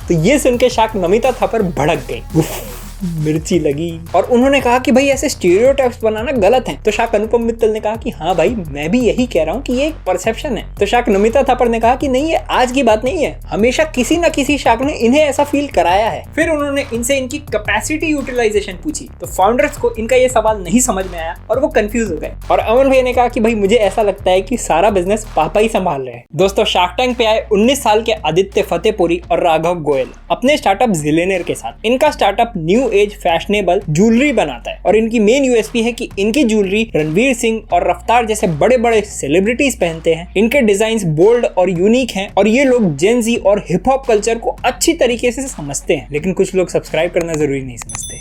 तो ये सुन के शाक नमिता थापर भड़क गई, मिर्ची लगी, और उन्होंने कहा कि भाई ऐसे स्टीरियोटाइप्स बनाना गलत है। तो शाक अनुपम मित्तल ने कहा कि हाँ भाई मैं भी यही कह रहा हूँ कि ये एक परसेप्शन है। तो शाक नमिता थापर ने कहा कि नहीं ये आज की बात नहीं है, हमेशा किसी न किसी शाक ने इन्हें ऐसा फील कराया है। फिर उन्होंने इनसे इनकी कैपेसिटी यूटिलाइजेशन पूछी तो फाउंडर्स को इनका ये सवाल नहीं समझ में आया और वो कंफ्यूज हो गए। और अमन भैया ने कहा कि भाई मुझे ऐसा लगता है कि सारा बिजनेस पापा ही संभाल रहे हैं। दोस्तों शार्क टैंक पे आए 19 साल के आदित्य फतेहपुरी और राघव गोयल अपने स्टार्टअप जिलेनियर के साथ। इनका startup new age fashionable jewellery बनाता है और इनकी मेन यूएसपी है कि इनकी ज्वेलरी रणवीर सिंह और रफ्तार जैसे बड़े बड़े सेलिब्रिटीज पहनते हैं। इनके डिजाइन्स बोल्ड और यूनिक हैं और ये लोग जेन जी और हिप हॉप कल्चर को अच्छी तरीके से समझते हैं। लेकिन कुछ लोग सब्सक्राइब करना जरूरी नहीं समझते,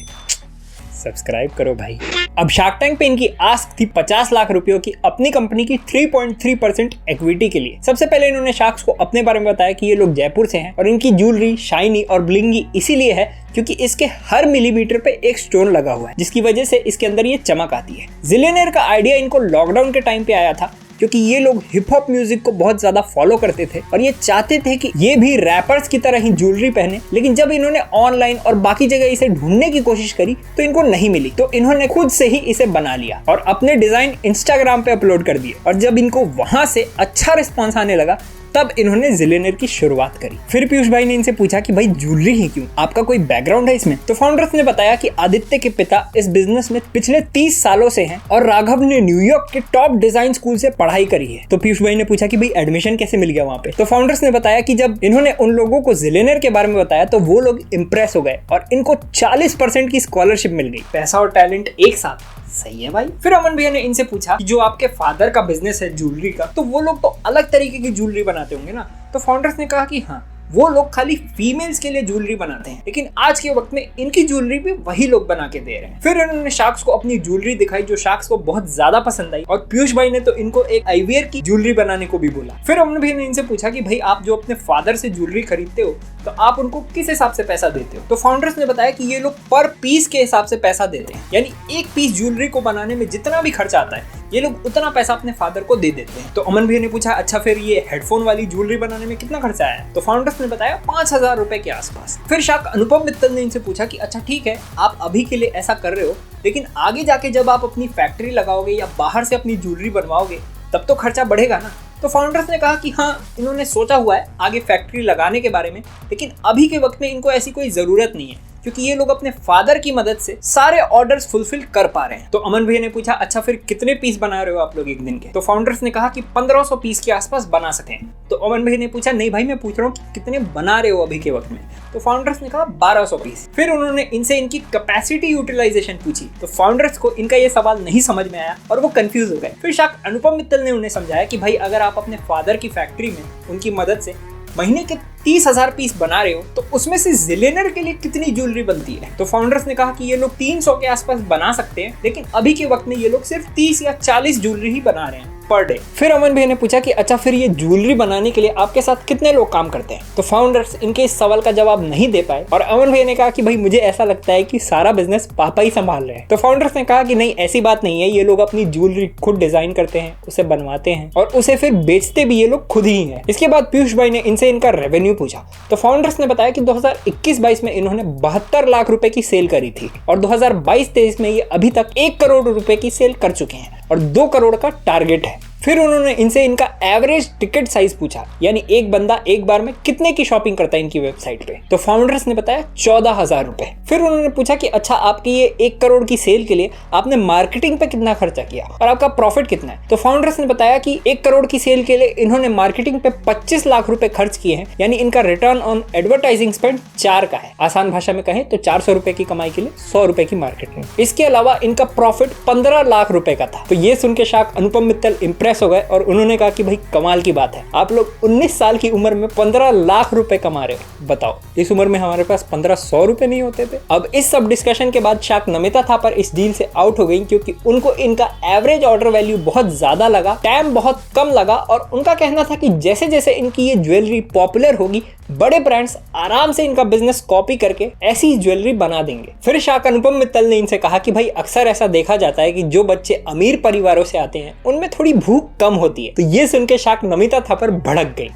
सब्सक्राइब करो भाई। अब शार्क टैंक पे इनकी आस्क थी 50 लाख रुपयों की अपनी कंपनी की 3.3% इक्विटी के लिए। सबसे पहले इन्होंने शार्क्स को अपने बारे में बताया कि ये लोग जयपुर से हैं और इनकी ज्वेलरी शाइनी और ब्लिंगी इसीलिए है क्योंकि इसके हर मिलीमीटर पे एक स्टोन लगा हुआ है जिसकी वजह से इसके अंदर ये चमक आती है। जिलेनियर का आइडिया इनको लॉकडाउन के टाइम पे आया था क्योंकि ये लोग हिप हॉप म्यूजिक को बहुत ज्यादा फॉलो करते थे और ये चाहते थे कि ये भी रैपर्स की तरह ही ज्वेलरी पहने। लेकिन जब इन्होंने ऑनलाइन और बाकी जगह इसे ढूंढने की कोशिश करी तो इनको नहीं मिली, तो इन्होंने खुद से ही इसे बना लिया और अपने डिजाइन इंस्टाग्राम पे अपलोड कर दिए। और जब इनको वहां से अच्छा रिस्पॉन्स आने लगा तब इन्होंने जिलेनियर की शुरुआत करी। फिर पीयूष भाई ने इनसे पूछा कि भाई ज्वेलरी ही क्यों, आपका कोई बैकग्राउंड है इसमें? तो फाउंडर्स ने बताया कि आदित्य के पिता इस बिजनेस में पिछले 30 सालों से हैं और राघव ने न्यूयॉर्क के टॉप डिजाइन स्कूल से पढ़ाई करी है। तो पीयूष भाई ने पूछा कि भाई एडमिशन कैसे मिल गया वहाँ पे? तो फाउंडर्स ने बताया कि जब इन्होंने उन लोगों को जिलेनियर के बारे में बताया तो वो लोग इम्प्रेस हो गए और इनको 40% की स्कॉलरशिप मिल गई। पैसा और टैलेंट एक साथ, सही है भाई। फिर अमन भैया ने इनसे पूछा कि जो आपके फादर का बिजनेस है ज्वेलरी का, तो वो लोग तो अलग तरीके की ज्वेलरी बनाते होंगे ना? तो फाउंडर्स ने कहा कि हाँ वो लोग खाली फीमेल्स के लिए ज्वेलरी बनाते हैं, लेकिन आज के वक्त में इनकी ज्वेलरी भी वही लोग बना के दे रहे हैं। फिर उन्होंने शार्क्स को अपनी ज्वेलरी दिखाई जो शार्क्स को बहुत ज्यादा पसंद आई और पीयूष भाई ने तो इनको एक आईवीआर की ज्वेलरी बनाने को भी बोला। फिर अमन भैया ने इनसे पूछा कि भाई आप जो अपने फादर से ज्वेलरी खरीदते हो तो आप उनको किस हिसाब से पैसा देते हो? तो फाउंडर्स ने बताया कि ये लोग पर पीस के हिसाब से पैसा देते हैं, यानी एक पीस ज्वेलरी को बनाने में जितना भी खर्चा आता है ये लोग उतना पैसा अपने फादर को दे देते हैं। तो अमन भैया ने पूछा अच्छा फिर ये हेडफोन वाली ज्वेलरी बनाने में कितना खर्चा आया? तो फाउंडर्स ने बताया 5,000 रुपए के आसपास। फिर शाक अनुपम मित्तल ने इनसे पूछा कि अच्छा ठीक है आप अभी के लिए ऐसा कर रहे हो, लेकिन आगे जाके जब आप अपनी फैक्ट्री लगाओगे या बाहर से अपनी ज्वेलरी बनवाओगे तब तो खर्चा बढ़ेगा ना? तो फाउंडर्स ने कहा कि हाँ इन्होंने सोचा हुआ है आगे फैक्ट्री लगाने के बारे में, लेकिन अभी के वक्त में इनको ऐसी कोई जरूरत नहीं है क्योंकि ये लोग अपने फादर की मदद से सारे ऑर्डर्स फुलफिल कर पा रहे हैं। तो अमन भैया ने पूछा अच्छा फिर कितने पीस बना रहे हो आप लोग एक दिन के? तो फाउंडर्स ने कहा कि 1500 पीस के आसपास बना सकें। तो अमन भैया ने पूछा नहीं भाई मैं पूछ रहा हूँ कि कितने बना रहे हो अभी के वक्त में? तो फाउंडर्स ने कहा 1200 पीस। फिर उन्होंने इनसे इनकी कैपेसिटी यूटिलाइजेशन पूछी तो फाउंडर्स को इनका ये सवाल नहीं समझ में आया और वो कंफ्यूज हो गए। फिर शाक अनुपम मित्तल ने उन्हें समझाया कि भाई अगर आप अपने फादर की फैक्ट्री में उनकी मदद से महीने के 30,000 पीस बना रहे हो तो उसमें से जिलेनियर के लिए कितनी ज्वेलरी बनती है? तो फाउंडर्स ने कहा कि ये लोग 300 के आसपास बना सकते हैं, लेकिन अभी के वक्त में ये लोग सिर्फ 30 या 40 ज्वेलरी ही बना रहे हैं पर डे। फिर अमन भैया ने पूछा कि अच्छा फिर ये ज्वेलरी बनाने के लिए आपके साथ कितने लोग काम करते हैं? तो फाउंडर्स इनके इस सवाल का जवाब नहीं दे पाए और अमन भैया ने कहा कि भाई मुझे ऐसा लगता है कि सारा बिजनेस पापा ही संभाल रहे हैं। तो फाउंडर्स ने कहा कि नहीं ऐसी बात नहीं है, ये लोग अपनी ज्वेलरी खुद डिजाइन करते हैं, उसे बनवाते हैं और उसे फिर बेचते भी ये लोग खुद ही हैं। इसके बाद पीयूष भाई ने इनसे इनका रेवेन्यू पूछा तो फाउंडर्स ने बताया कि 2021-22 में इन्होंने 72 लाख रुपए की सेल करी थी और 2022-23 में ये अभी तक 1 करोड़ रुपए की सेल कर चुके हैं और 2 करोड़ का टारगेट है। फिर उन्होंने इनसे इनका एवरेज टिकट साइज पूछा, यानी एक बंदा एक बार में कितने की शॉपिंग करता है इनकी वेबसाइट पे? तो फाउंडर्स ने बताया 14,000 रुपए। फिर उन्होंने पूछा कि अच्छा आपकी ये 1 करोड़ की सेल के लिए आपने मार्केटिंग पे कितना खर्चा किया और आपका प्रॉफिट कितना है? तो फाउंडर्स ने बताया कि 1 करोड़ की सेल के लिए इन्होंने मार्केटिंग पे 25 लाख रुपए खर्च किए हैं, यानी इनका रिटर्न ऑन एडवर्टाइजिंग स्पेंड 4 का है। आसान भाषा में कहें तो 400 रुपए की कमाई के लिए 100 रुपए की मार्केटिंग। इसके अलावा इनका प्रॉफिट 15 लाख रुपए का था। तो ये सुन के शाक अनुपम मित्तल इंप्रेस हो गए और उन्होंने कहा कि भाई कमाल की बात है, आप लोग 19 साल की उम्र में 15 लाख रुपए कमा रहे हो। बताओ इस उम्र में हमारे पास 1500 रुपए नहीं होते थे। अब इस सब डिस्कशन के बाद शाक नमिता थापर इस डील से आउट हो गई क्योंकि उनको इनका एवरेज ऑर्डर वैल्यू बहुत ज्यादा लगा, टाइम बहुत कम लगा और उनका कहना था कि जैसे जैसे इनकी ये ज्वेलरी पॉपुलर होगी बड़े ब्रांड्स आराम से इनका बिजनेस कॉपी करके ऐसी ज्वेलरी बना देंगे। फिर शाक अनुपम मित्तल ने इनसे कहा कि भाई अक्सर ऐसा देखा जाता है कि जो बच्चे अमीर परिवारों से आते हैं उनमें थोड़ी भूख कम होती है। तो ये सुन के शाक नमिता थापर भड़क गई,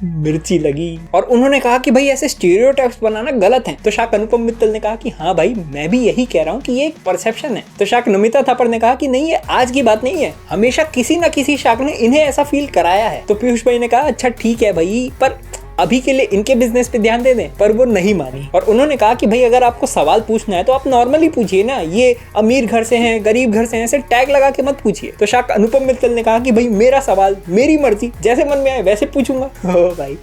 मिर्ची लगी। और उन्होंने कहा कि भाई ऐसे स्टीरियोटाइप्स बनाना गलत है। तो शाक अनुपम मित्तल ने कहा कि हाँ भाई मैं भी यही कह रहा हूँ कि ये एक परसेप्शन है। तो शाक नमिता थापर ने कहा कि नहीं ये आज की बात नहीं है, हमेशा किसी ना किसी शाक ने इन्हें ऐसा फील कराया है। तो पीयूष भाई ने कहा अच्छा ठीक है भाई, पर अभी के लिए इनके बिजनेस पे ध्यान दे दें। पर वो नहीं मानी और उन्होंने कहा कि भाई अगर आपको सवाल पूछना है तो आप नॉर्मली पूछिए ना, ये अमीर घर से हैं गरीब घर से हैं ऐसे टैग लगा के मत पूछिए। तो शाक अनुपम मित्तल ने कहा कि भाई मेरा सवाल मेरी मर्जी, जैसे मन में आए वैसे पूछूंगा। ओ भाई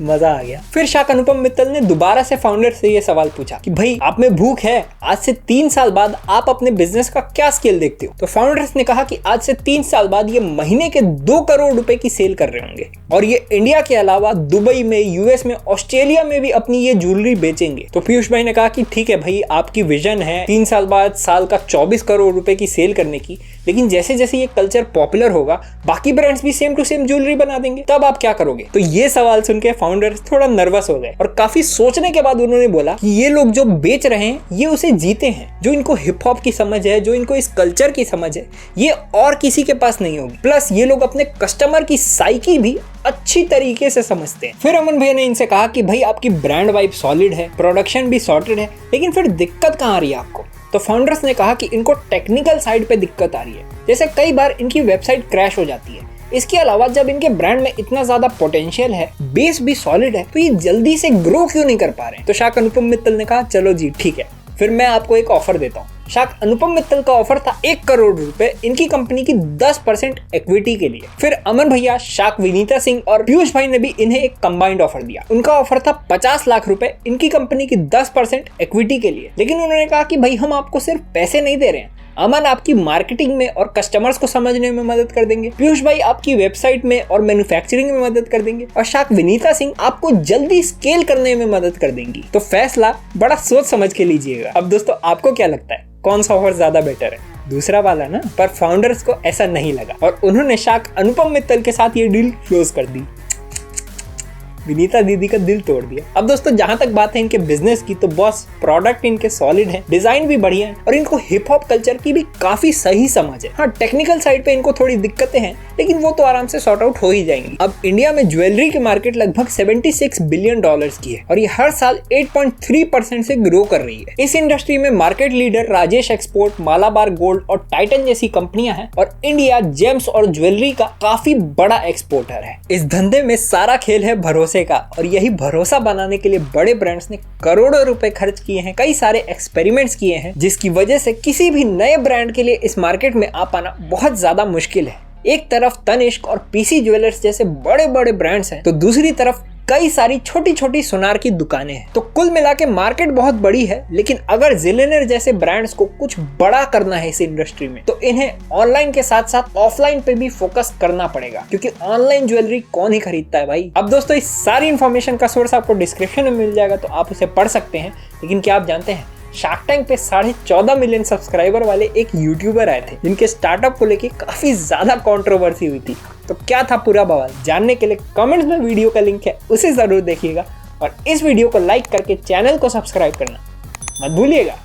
मजा आ गया। फिर शाक अनुपम मित्तल ने दोबारा से फाउंडर से ये सवाल पूछा कि भाई आप में भूख है, आज से 3 साल बाद आप अपने बिजनेस का क्या स्केल देखते हो। तो फाउंडर्स ने कहा कि आज से 3 साल बाद ये महीने के 2 करोड़ रुपए की सेल कर रहे होंगे और ये इंडिया के अलावा दुबई में, यूएस में, ऑस्ट्रेलिया में भी अपनी ये ज्वेलरी बेचेंगे। तो पीयूष भाई ने कहा कि ठीक है भाई आपकी विजन है 3 साल बाद साल का 24 करोड़ रुपए की सेल करने की, लेकिन जैसे जैसे ये कल्चर पॉपुलर होगा बाकी ब्रांड्स भी सेम टू सेम ज्वेलरी बना देंगे, तब आप क्या करोगे। तो ये सवाल सुन के फाउंडर्स थोड़ा नर्वस हो गए और काफी सोचने के बाद उन्होंने बोला कि ये लोग जो बेच रहे हैं ये उसे जीते हैं, जो इनको हिप हॉप की समझ है, जो इनको इस कल्चर की समझ है, ये और किसी के पास नहीं होगी। प्लस ये लोग अपने कस्टमर की साइकी भी अच्छी तरीके से समझते हैं। फिर अमन भैया ने इनसे कहा कि भाई आपकी ब्रांड वाइब सॉलिड है, प्रोडक्शन भी सॉर्टेड है, लेकिन फिर दिक्कत कहाँ आ रही है आपको। तो फाउंडर्स ने कहा कि इनको टेक्निकल साइड पे दिक्कत आ रही है, जैसे कई बार इनकी वेबसाइट क्रैश हो जाती है। इसके अलावा जब इनके ब्रांड में इतना ज्यादा पोटेंशियल है, बेस भी सॉलिड है, तो ये जल्दी से ग्रो क्यों नहीं कर पा रहे हैं। तो शाक अनुपम मित्तल ने कहा चलो जी ठीक है, फिर मैं आपको एक ऑफर देता हूँ। शाक अनुपम मित्तल का ऑफर था 1 करोड़ रुपए इनकी कंपनी की 10% इक्विटी के लिए। फिर अमन भैया, शाक विनीता सिंह और पीयूष भाई ने भी इन्हें एक कंबाइंड ऑफर दिया। उनका ऑफर था 50 लाख रुपए इनकी कंपनी की 10% इक्विटी के लिए। लेकिन उन्होंने कहा कि भाई हम आपको सिर्फ पैसे नहीं दे रहे हैं, अमन आपकी मार्केटिंग में और कस्टमर्स को समझने में मदद कर देंगे, पीयूष भाई आपकी वेबसाइट में और मैन्युफैक्चरिंग में मदद कर देंगे और शाक विनीता सिंह आपको जल्दी स्केल करने में मदद कर देंगी। तो फैसला बड़ा सोच समझ के लीजिएगा। अब दोस्तों आपको क्या लगता है कौन सा ऑफर ज्यादा बेटर है? दूसरा वाला ना। पर फाउंडर्स को ऐसा नहीं लगा और उन्होंने शाक अनुपम मित्तल के साथ ये डील क्लोज कर दी। विनीता दीदी का दिल तोड़ दिया। अब दोस्तों जहां तक बात है इनके बिजनेस की, तो बॉस प्रोडक्ट इनके सॉलिड है, डिजाइन भी बढ़िया है और इनको हिप हॉप कल्चर की भी काफी सही समझ है। हाँ टेक्निकल साइड पे इनको थोड़ी दिक्कतें हैं, लेकिन वो तो आराम से सॉर्ट आउट हो ही जाएंगी। अब इंडिया में ज्वेलरी की मार्केट लगभग 76 बिलियन डॉलर्स की है और ये हर साल 8.3% से ग्रो कर रही है। इस इंडस्ट्री में market leader Rajesh export, Malabar gold और टाइटन जैसी कंपनियां हैं और इंडिया जेम्स और ज्वेलरी का काफी बड़ा एक्सपोर्टर है। इस धंधे में सारा खेल है भरोसे का और यही भरोसा बनाने के लिए बड़े ब्रांड्स ने करोड़ों रुपए खर्च किए हैं, कई सारे एक्सपेरिमेंट्स किए हैं, जिसकी वजह से किसी भी नए ब्रांड के लिए इस मार्केट में आ पाना बहुत ज्यादा मुश्किल है। एक तरफ तनिष्क और पीसी ज्वेलर्स जैसे बड़े बड़े ब्रांड्स हैं, तो दूसरी तरफ कई सारी छोटी छोटी सुनार की दुकानें हैं। तो कुल मिला के मार्केट बहुत बड़ी है, लेकिन अगर जिलेनियर जैसे ब्रांड्स को कुछ बड़ा करना है इस इंडस्ट्री में, तो इन्हें ऑनलाइन के साथ साथ ऑफलाइन पे भी फोकस करना पड़ेगा, क्योंकि ऑनलाइन ज्वेलरी कौन ही खरीदता है भाई। अब दोस्तों इस सारी इंफॉर्मेशन का सोर्स आपको डिस्क्रिप्शन में मिल जाएगा, तो आप उसे पढ़ सकते हैं। लेकिन क्या आप जानते हैं शार्क टैंक पे 14.5 मिलियन सब्सक्राइबर वाले एक यूट्यूबर आए थे, जिनके स्टार्टअप को लेके काफी ज्यादा कंट्रोवर्सी हुई थी। तो क्या था पूरा बवाल, जानने के लिए कमेंट्स में वीडियो का लिंक है, उसे जरूर देखिएगा और इस वीडियो को लाइक करके चैनल को सब्सक्राइब करना मत भूलिएगा।